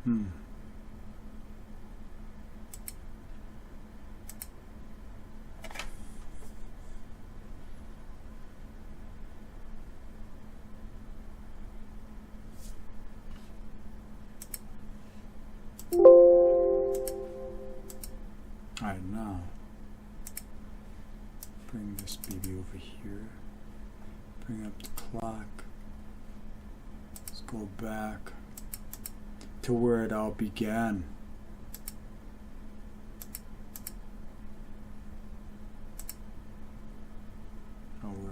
Alright, now bring this baby over here. Bring up the clock. Let's go back to where it all began. Oh, where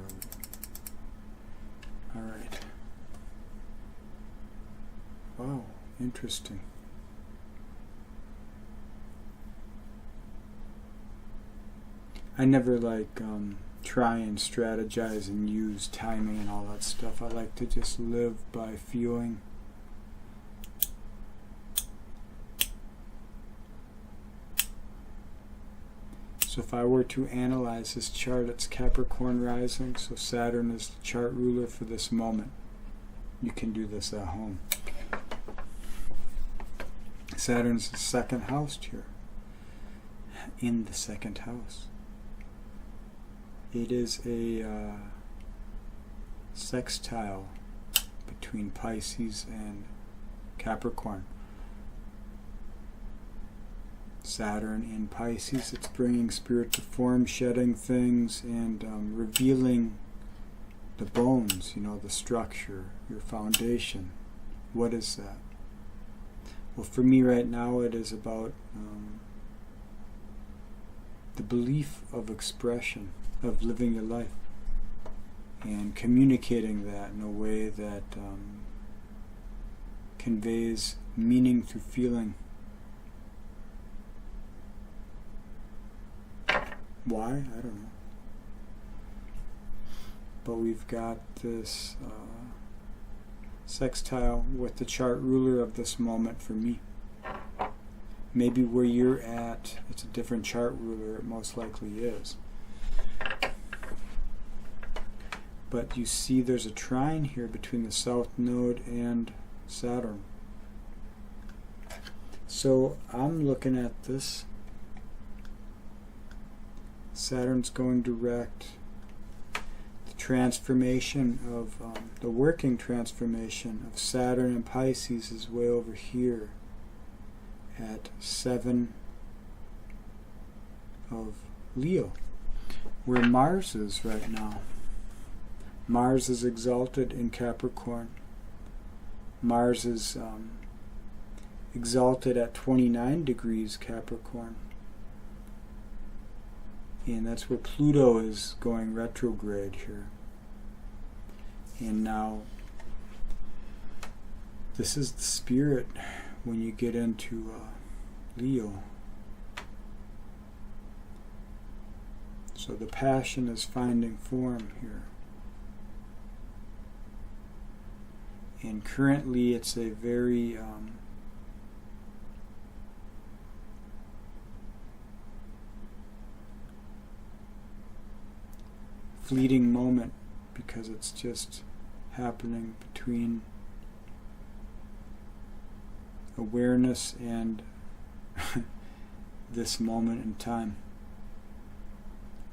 are we? Alright. Wow, interesting. I never try and strategize and use timing and all that stuff. I like to just live by feeling. So if I were to analyze this chart, it's Capricorn rising, so Saturn is the chart ruler for this moment. You can do this at home. Saturn's the second house here. In the second house. It is a sextile between Pisces and Capricorn. Saturn in Pisces, it's bringing spirit to form, shedding things, and revealing the bones, the structure, your foundation. What is that? Well, for me right now, it is about the belief of expression, of living your life and communicating that in a way that conveys meaning through feeling. Why? I don't know. But we've got this sextile with the chart ruler of this moment for me. Maybe where you're at, it's a different chart ruler, it most likely is. But you see there's a trine here between the South Node and Saturn. So I'm looking at this. Saturn's going direct. The transformation of, the working transformation of Saturn and Pisces is way over here at 7 of Leo, where Mars is right now. Mars is exalted in Capricorn. Mars is exalted at 29 degrees Capricorn. And that's where Pluto is going retrograde here. And now, this is the spirit when you get into Leo. So the passion is finding form here. And currently it's a very fleeting moment, because it's just happening between awareness and this moment in time,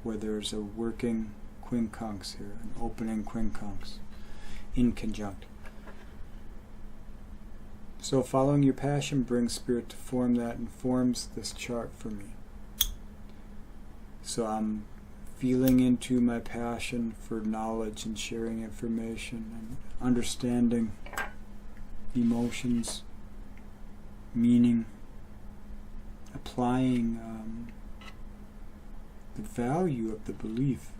where there's a working quincunx here, an opening quincunx in conjunct. So following your passion brings spirit to form that informs this chart for me. So I'm feeling into my passion for knowledge and sharing information and understanding emotions, meaning, applying the value of the belief.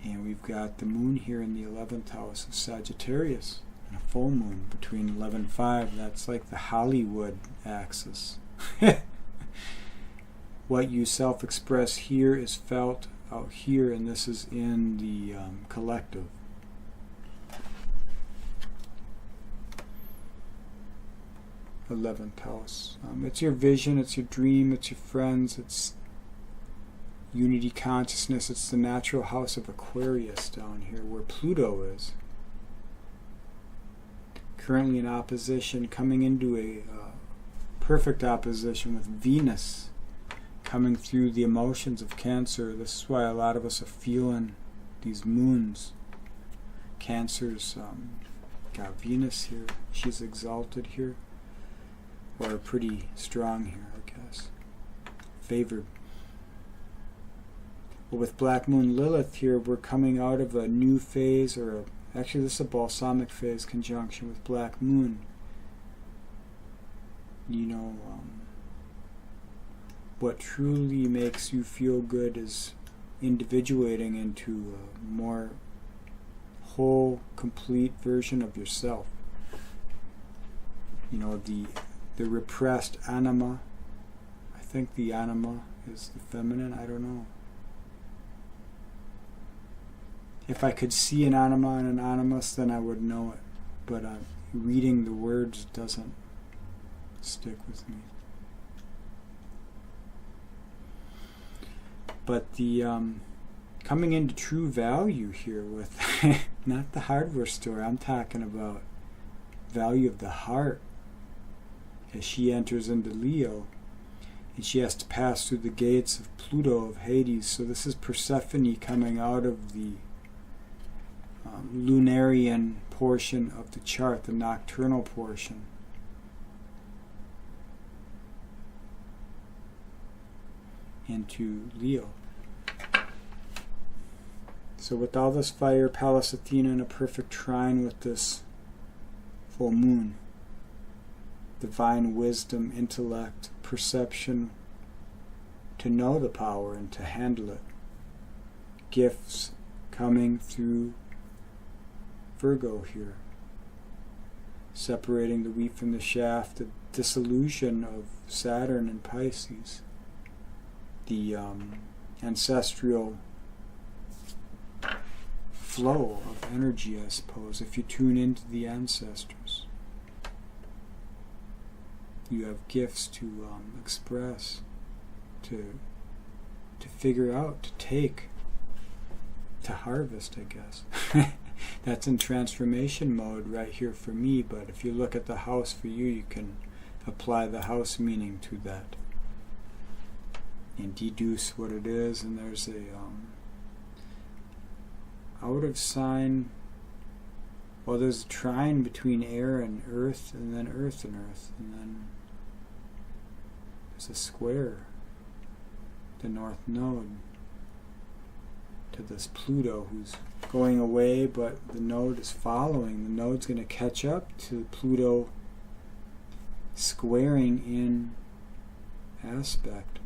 And we've got the moon here in the 11th house of Sagittarius, and a full moon between 11 and 5. That's like the Hollywood axis. What you self-express here is felt out here, and this is in the collective. Eleventh house. It's your vision, it's your dream, it's your friends, it's unity consciousness. It's the natural house of Aquarius down here, where Pluto is. currently in opposition, coming into a perfect opposition with Venus coming through the emotions of Cancer. This is why a lot of us are feeling these moons. Cancer's got Venus here. She's exalted here, or pretty strong here, I guess. Favored. Well, with Black Moon Lilith here, we're coming out of a new phase, actually this is a balsamic phase conjunction with Black Moon. You know, what truly makes you feel good is individuating into a more whole, complete version of yourself. You know, the repressed anima. I think the anima is the feminine, I don't know. If I could see an anima and an animus, then I would know it. But reading the words doesn't stick with me. But the coming into true value here with not the hardware store, I'm talking about value of the heart as she enters into Leo, and she has to pass through the gates of Pluto, of Hades. So this is Persephone coming out of the lunarian portion of the chart, the nocturnal portion. Into Leo. So with all this fire, Pallas Athena in a perfect trine with this full moon, divine wisdom, intellect, perception, to know the power and to handle it. Gifts coming through Virgo here, separating the wheat from the chaff, the dissolution of Saturn and Pisces, the ancestral flow of energy, I suppose. If you tune into the ancestors, you have gifts to express, to figure out, to take, to harvest, I guess. That's in transformation mode right here for me, but if you look at the house for you, you can apply the house meaning to that and deduce what it is. And there's a out of sign, well, there's a trine between air and earth, and then earth and earth, and then there's a square, the north node, to this Pluto who's going away, but the node is following. The node's going to catch up to Pluto squaring in aspect.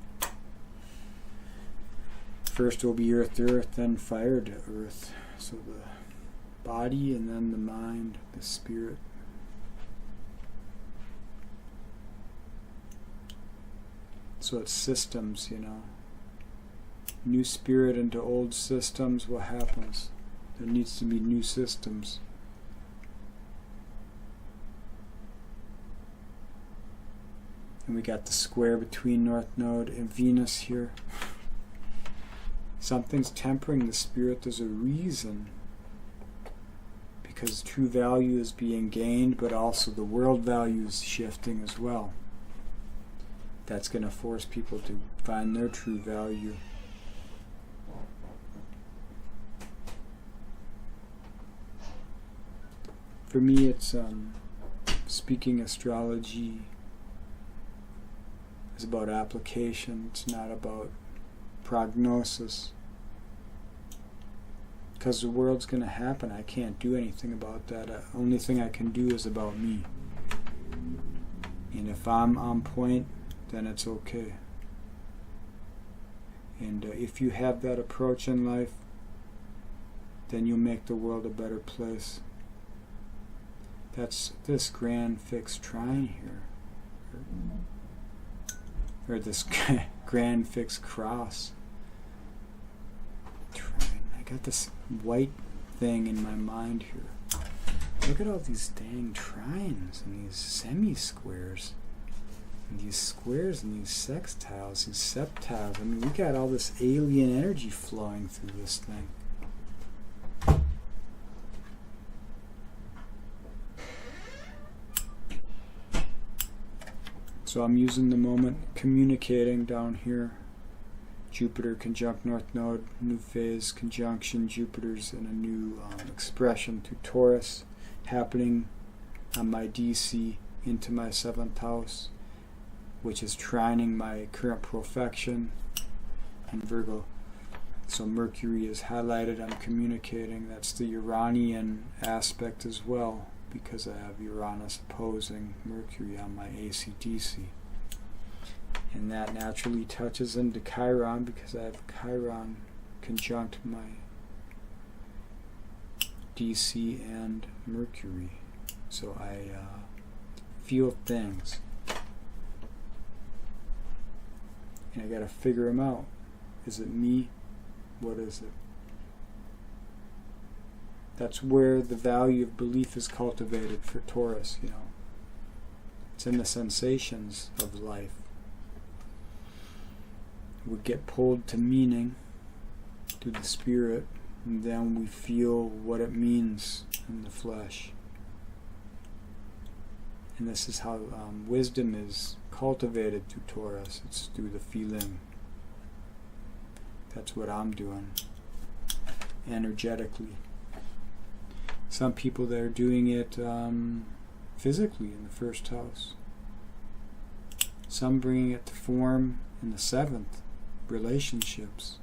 First will be earth to earth, then fire to earth. So the body and then the mind, the spirit. So it's systems, you know. New spirit into old systems, what happens? There needs to be new systems. And we got the square between North Node and Venus here. Something's tempering the spirit. There's a reason. Because true value is being gained, but also the world value is shifting as well. That's going to force people to find their true value. For me, it's speaking astrology is about application. It's not about prognosis. Because the world's going to happen. I can't do anything about that. The only thing I can do is about me. And if I'm on point, then it's okay. And if you have that approach in life, then you'll make the world a better place. That's this grand fixed trine here. Or this grand fixed cross. Trine. I got this white thing in my mind here. Look at all these dang trines and these semi-squares. And these squares and these sextiles, these septiles. I mean, we got all this alien energy flowing through this thing. So I'm using the moment, communicating down here. Jupiter conjunct North Node, new phase conjunction. Jupiter's in a new expression to Taurus, happening on my DC into my 7th house, which is trining my current profection in Virgo. So Mercury is highlighted, I'm communicating. That's the Uranian aspect as well, because I have Uranus opposing Mercury on my AC/DC. And that naturally touches into Chiron, because I have Chiron conjunct my DC and Mercury. So I feel things. And I gotta figure them out. Is it me? What is it? That's where the value of belief is cultivated for Taurus, you know. It's in the sensations of life. We get pulled to meaning through the spirit, and then we feel what it means in the flesh. And this is how wisdom is cultivated through Taurus. It's through the feeling. That's what I'm doing energetically. Some people that are doing it physically in the 1st house. Some bringing it to form in the 7th, relationships.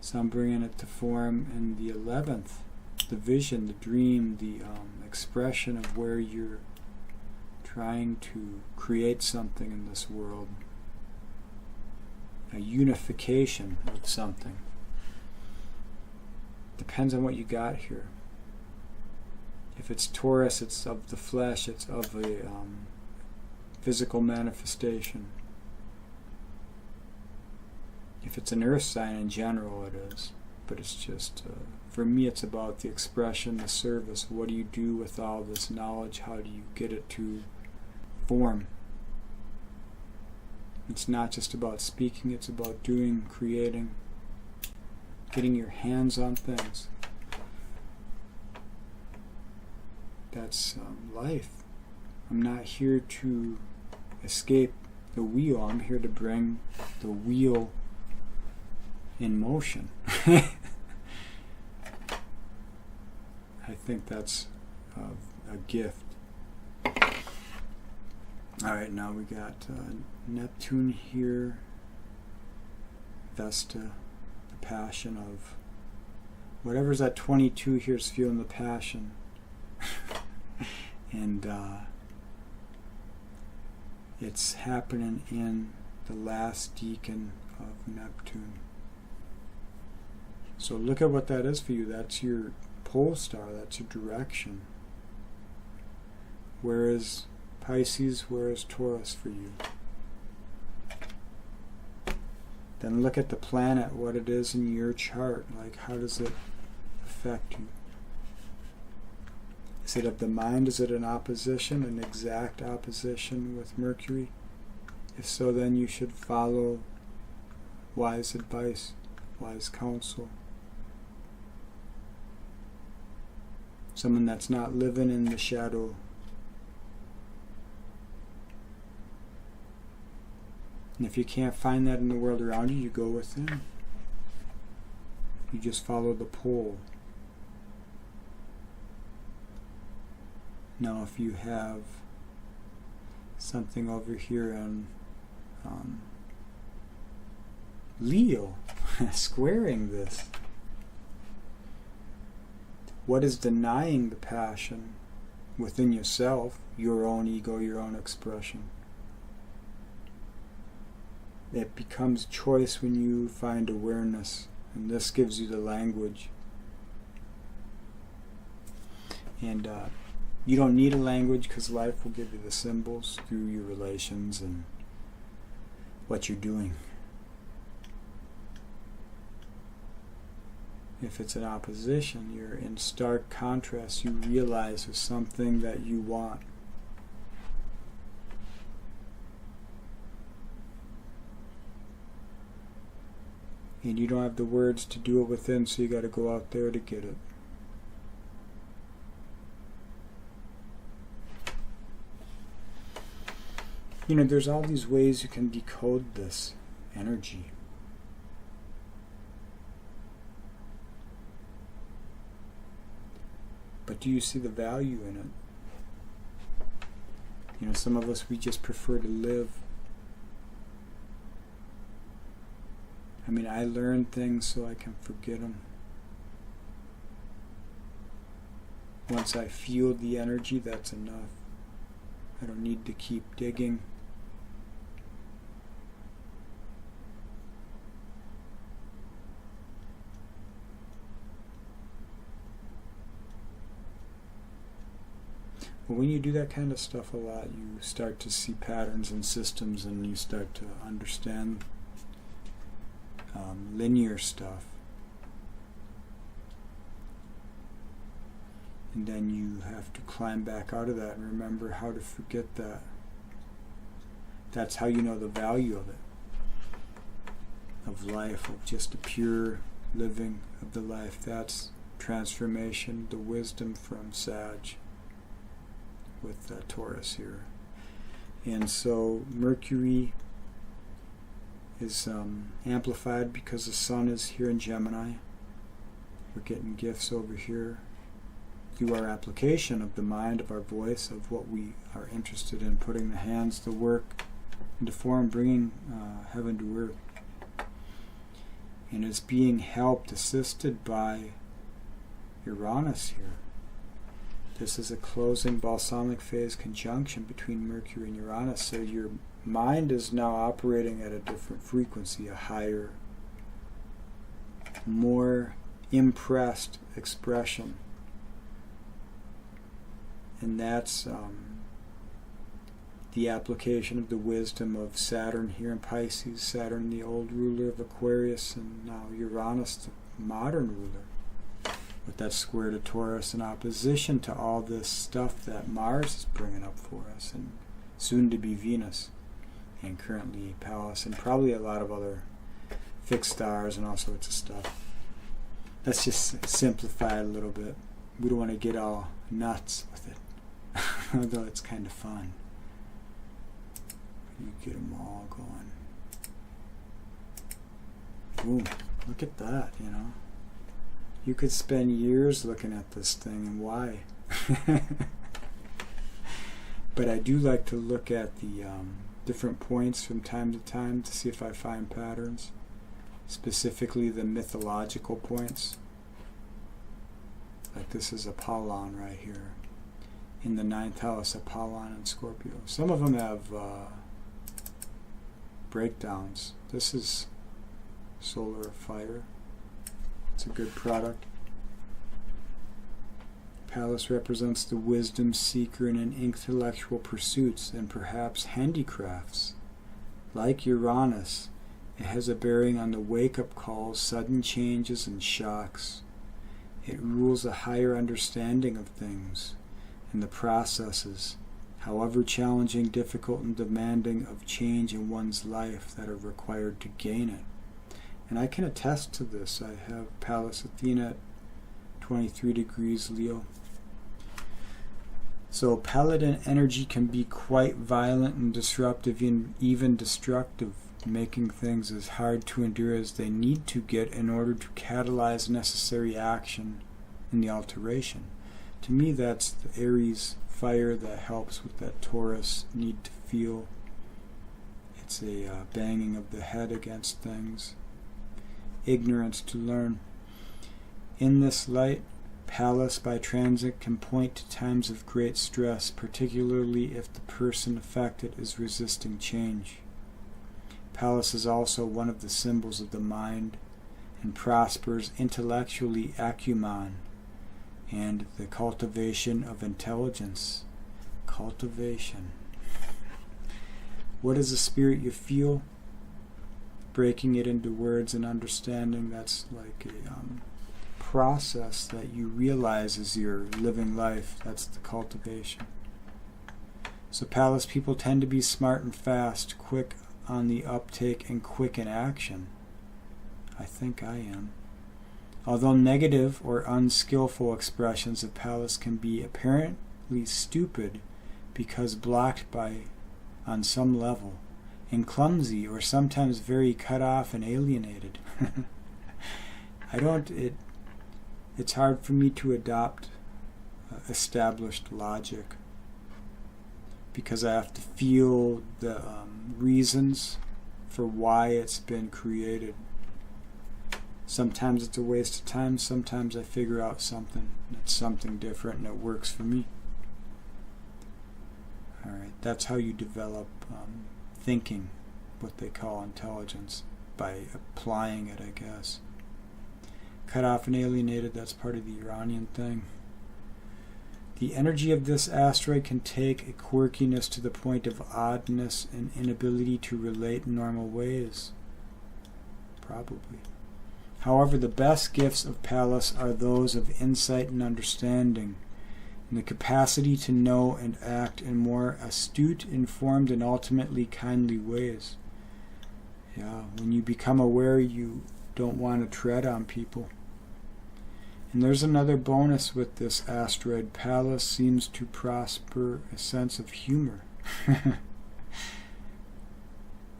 Some bringing it to form in the 11th, the vision, the dream, the expression of where you're trying to create something in this world. A unification of something. Depends on what you got here. If it's Taurus, it's of the flesh, it's of a physical manifestation. If it's an earth sign in general, it is. But it's just, for me, it's about the expression, the service. What do you do with all this knowledge? How do you get it to form? It's not just about speaking, it's about doing, creating, getting your hands on things. That's life. I'm not here to escape the wheel. I'm here to bring the wheel in motion. I think that's a gift. Alright, now we got Neptune here, Vesta, the passion of whatever's at 22 here is feeling the passion. And it's happening in the last decan of Neptune. So look at what that is for you. That's your pole star, that's your direction. Where is Pisces, where is Taurus for you? Then look at the planet, what it is in your chart. Like, how does it affect you? Is it of the mind? Is it an opposition, an exact opposition with Mercury? If so, then you should follow wise advice, wise counsel. Someone that's not living in the shadow. And if you can't find that in the world around you, you go within. You just follow the pole. Now if you have something over here on Leo, squaring this, what is denying the passion within yourself, your own ego, your own expression? It becomes choice when you find awareness, and this gives you the language. And you don't need a language, because life will give you the symbols through your relations and what you're doing. If it's an opposition, you're in stark contrast. You realize there's something that you want. And you don't have the words to do it within, so you got to go out there to get it. There's all these ways you can decode this energy. But do you see the value in it? Some of us, we just prefer to live. I learn things so I can forget them. Once I feel the energy, that's enough. I don't need to keep digging. But when you do that kind of stuff a lot, you start to see patterns and systems, and you start to understand linear stuff. And then you have to climb back out of that and remember how to forget that. That's how you know the value of it, of life, of just a pure living of the life. That's transformation, the wisdom from Sag with Taurus here. And so Mercury is amplified because the Sun is here in Gemini. We're getting gifts over here through our application of the mind, of our voice, of what we are interested in, putting the hands to work into form, bringing heaven to earth. And it's being helped, assisted by Uranus here. This is a closing balsamic phase conjunction between Mercury and Uranus, so your mind is now operating at a different frequency, a higher, more impressed expression. And that's the application of the wisdom of Saturn here in Pisces, Saturn the old ruler of Aquarius, and now Uranus the modern ruler, with that square to Taurus in opposition to all this stuff that Mars is bringing up for us, and soon to be Venus, and currently Pallas, and probably a lot of other fixed stars and all sorts of stuff. Let's just simplify it a little bit. We don't want to get all nuts with it, although it's kind of fun. You get them all going. Boom, look at that, You could spend years looking at this thing, and why? But I do like to look at the different points from time to time to see if I find patterns, specifically the mythological points. Like this is Apollon right here. In the 9th house, Apollon and Scorpio. Some of them have breakdowns. This is Solar Fire. It's a good product. Pallas represents the wisdom seeker in intellectual pursuits and perhaps handicrafts. Like Uranus, it has a bearing on the wake-up calls, sudden changes, and shocks. It rules a higher understanding of things and the processes, however challenging, difficult, and demanding of change in one's life that are required to gain it. And I can attest to this. I have Pallas Athena at 23 degrees Leo. So Paladin energy can be quite violent and disruptive, and even destructive, making things as hard to endure as they need to get in order to catalyze necessary action in the alteration. To me, that's the Aries fire that helps with that Taurus need to feel. It's a banging of the head against things. Ignorance to learn. In this light, Pallas by transit can point to times of great stress, particularly if the person affected is resisting change. Pallas is also one of the symbols of the mind and prospers intellectually acumen and the cultivation of intelligence. Cultivation. What is the spirit you feel? Breaking it into words and understanding, that's like a process that you realize as you're living life. That's the cultivation. So Pallas people tend to be smart and fast, quick on the uptake and quick in action. I think I am. Although negative or unskillful expressions of Pallas can be apparently stupid because blocked by on some level, and clumsy, or sometimes very cut off and alienated. It's hard for me to adopt established logic, because I have to feel the reasons for why it's been created. Sometimes it's a waste of time, sometimes I figure out something that's something different and it works for me. Alright, that's how you develop thinking, what they call intelligence, by applying it, I guess. Cut off and alienated, that's part of the Iranian thing. The energy of this asteroid can take a quirkiness to the point of oddness and inability to relate in normal ways. Probably. However, the best gifts of Pallas are those of insight and understanding, and the capacity to know and act in more astute, informed, and ultimately kindly ways. Yeah, when you become aware, you don't want to tread on people. And there's another bonus with this asteroid. Pallas seems to prosper a sense of humor.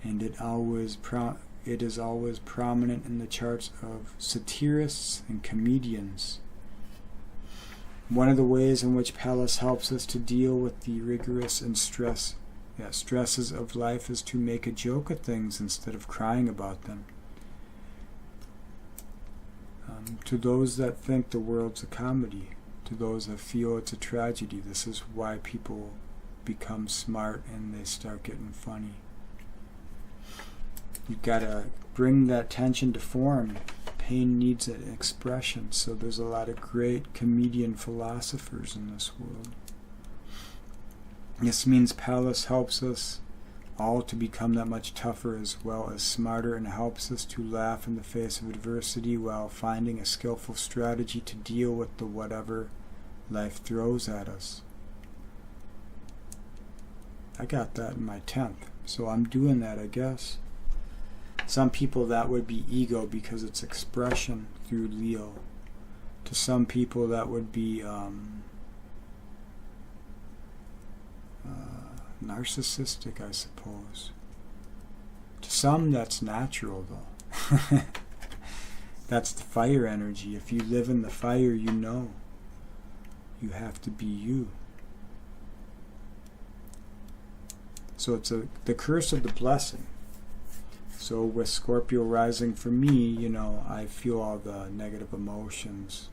And it is always prominent in the charts of satirists and comedians. One of the ways in which Pallas helps us to deal with the rigorous and stresses of life is to make a joke of things instead of crying about them. To those that think the world's a comedy, to those that feel it's a tragedy, this is why people become smart and they start getting funny. You've got to bring that tension to form. Pain needs an expression, so there's a lot of great comedian philosophers in this world. This means Pallas helps us all to become that much tougher as well as smarter, and helps us to laugh in the face of adversity while finding a skillful strategy to deal with the whatever life throws at us. I got that in my 10th, so I'm doing that, I guess. Some people that would be ego because it's expression through Leo. To some people that would be narcissistic, I suppose. To some that's natural though. That's the fire energy. If you live in the fire, you know. You have to be you. So it's the curse of the blessing. So with Scorpio rising for me, I feel all the negative emotions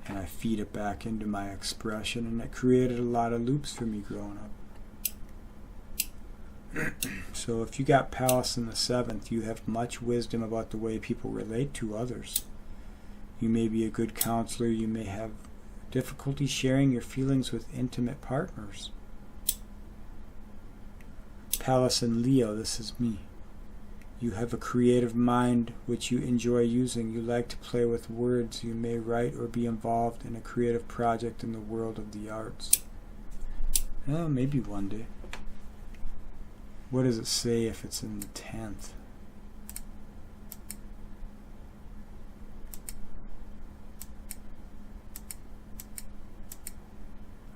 and I feed it back into my expression, and it created a lot of loops for me growing up. So if you got Pallas in the 7th, you have much wisdom about the way people relate to others. You may be a good counselor, you may have difficulty sharing your feelings with intimate partners. Pallas in Leo, this is me. You have a creative mind which you enjoy using. You like to play with words. You may write or be involved in a creative project in the world of the arts. Maybe one day. What does it say if it's in the 10th?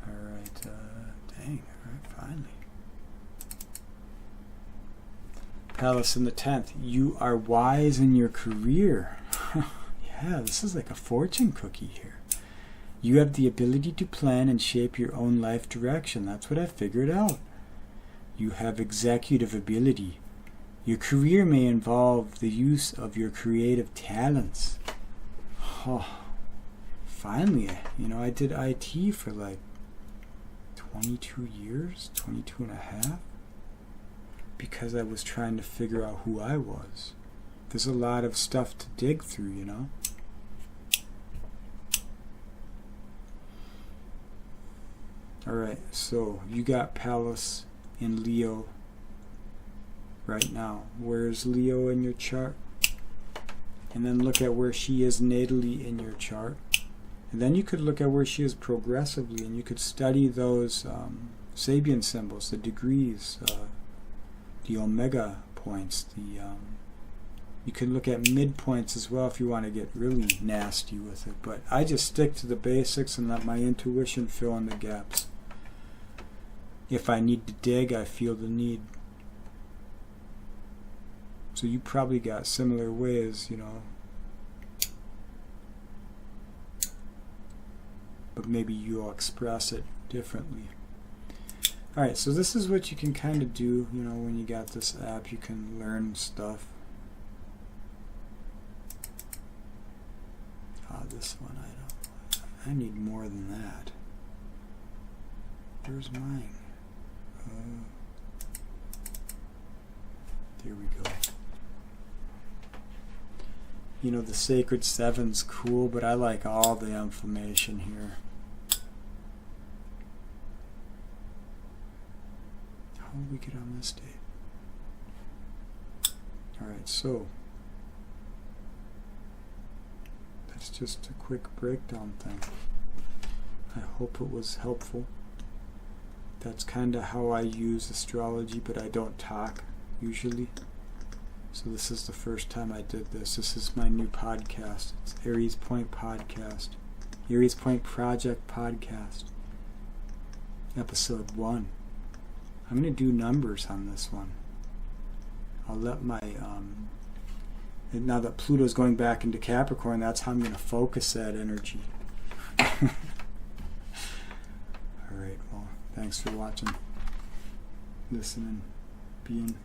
Alright, dang, alright, finally. Pallas in the 10th. You are wise in your career. Yeah, this is like a fortune cookie here. You have the ability to plan and shape your own life direction. That's what I figured out. You have executive ability. Your career may involve the use of your creative talents. Oh, finally, I did IT for like 22 years, 22 and a half, because I was trying to figure out who I was. There's a lot of stuff to dig through, Alright, so you got Pallas in Leo right now. Where's Leo in your chart? And then look at where she is natally in your chart. And then you could look at where she is progressively, and you could study those Sabian symbols, the degrees, the omega points. You could look at midpoints as well if you want to get really nasty with it. But I just stick to the basics and let my intuition fill in the gaps. If I need to dig, I feel the need. So you probably got similar ways, you know. But maybe you'll express it differently. Alright, so this is what you can kind of do, you know, when you got this app. You can learn stuff. This one, I need more than that. Where's mine? There we go. You know, the Sacred Seven's cool, but I like all the information here. How did we get on this date? Alright, so that's just a quick breakdown thing. I hope it was helpful. That's kind of how I use astrology, but I don't talk usually. So this is the first time I did this. This is my new podcast. It's AriesPointPodcast. AriesPointProjectPodcast. Episode 1. I'm going to do numbers on this one. I'll let my... now that Pluto's going back into Capricorn, that's how I'm going to focus that energy. Alright, well, thanks for watching, listening, being...